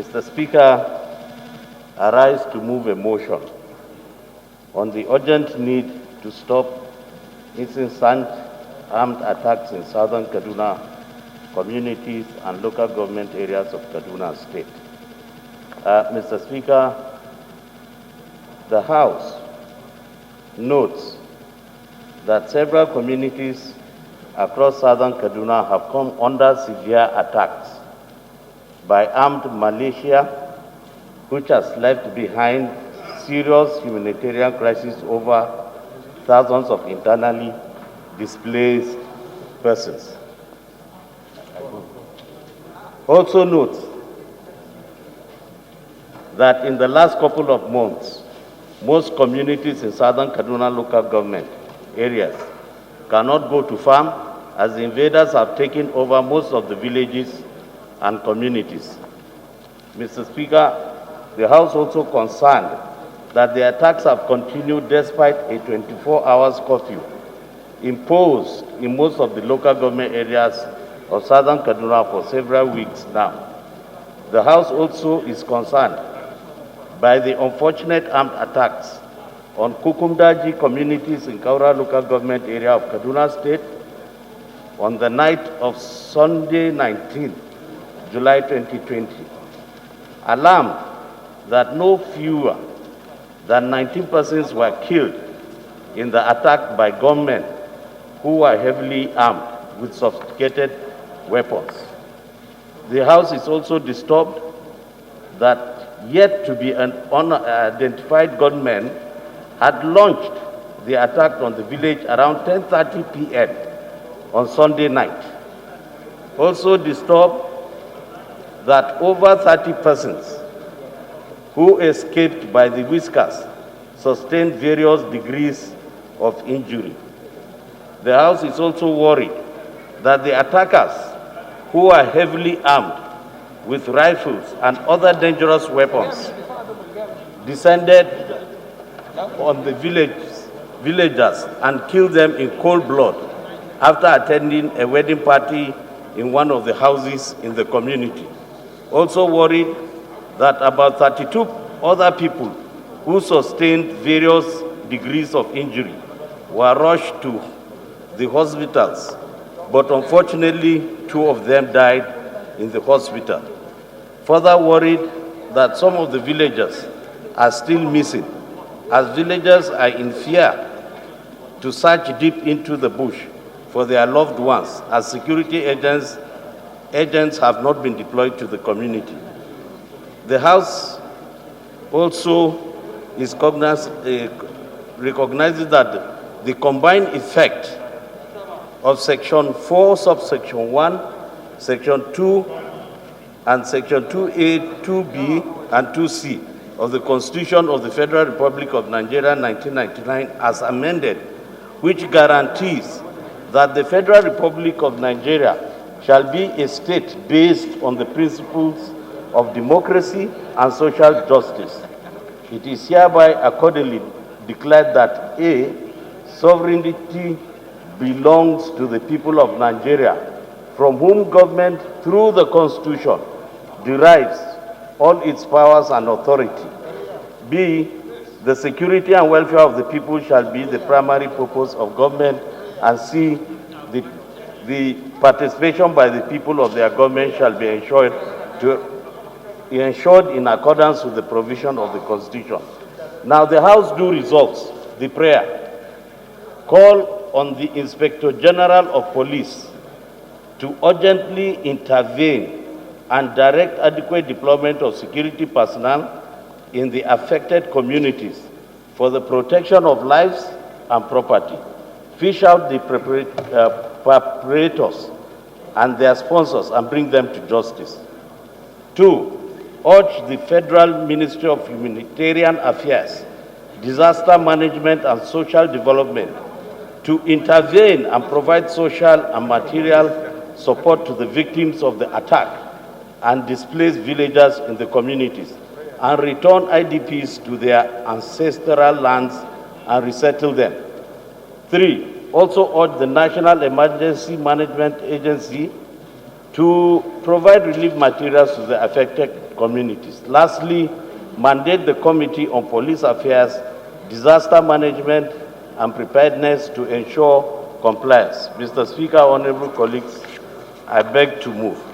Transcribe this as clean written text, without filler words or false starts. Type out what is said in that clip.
Mr. Speaker, I rise to move a motion on the urgent need to stop incessant armed attacks in southern Kaduna communities and local government areas of Kaduna State. Mr. Speaker, the House notes that several communities across southern Kaduna have come under severe attacks by armed militia, which has left behind serious humanitarian crisis over thousands of internally displaced persons. Also note that in the last couple of months, most communities in southern Kaduna local government areas cannot go to farm as the invaders have taken over most of the villages and communities. Mr. Speaker, the House also concerned that the attacks have continued despite a 24 hours curfew imposed in most of the local government areas of southern Kaduna for several weeks now. The House also is concerned by the unfortunate armed attacks on Kukumdaji communities in Kaura local government area of Kaduna State on the night of Sunday 19 July 2020. Alarmed that no fewer than 19 persons were killed in the attack by gunmen who were heavily armed with sophisticated weapons. The House is also disturbed that yet to be an unidentified gunman had launched the attack on the village around 10:30 p.m. on Sunday night. Also disturbed that over 30 persons who escaped by the whiskers sustained various degrees of injury. The House is also worried that the attackers, who are heavily armed with rifles and other dangerous weapons, descended on the villagers and killed them in cold blood after attending a wedding party in one of the houses in the community. Also worried that about 32 other people who sustained various degrees of injury were rushed to the hospitals, but unfortunately 2 of them died in the hospital. Further worried that some of the villagers are still missing, as villagers are in fear to search deep into the bush for their loved ones, as security agents have not been deployed to the community. The House also recognizes that the combined effect of Section 4, subsection 1, Section 2, and Section 2A, 2B, and 2C of the Constitution of the Federal Republic of Nigeria 1999 as amended, which guarantees that the Federal Republic of Nigeria shall be a state based on the principles of democracy and social justice. It is hereby accordingly declared that A, sovereignty belongs to the people of Nigeria, from whom government through the Constitution derives all its powers and authority. B, the security and welfare of the people shall be the primary purpose of government. And C, the participation by the people of their government shall be ensured in accordance with the provision of the Constitution. Now the House do resolves the prayer. Call on the Inspector General of Police to urgently intervene and direct adequate deployment of security personnel in the affected communities for the protection of lives and property. Fish out the perpetrators and their sponsors and bring them to justice. 2, urge the Federal Ministry of Humanitarian Affairs, Disaster Management and Social Development to intervene and provide social and material support to the victims of the attack and displaced villagers in the communities, and return IDPs to their ancestral lands and resettle them. 3, also urge the National Emergency Management Agency to provide relief materials to the affected communities. Lastly, mandate the Committee on Police Affairs, Disaster Management and Preparedness to ensure compliance. Mr. Speaker, honorable colleagues, I beg to move.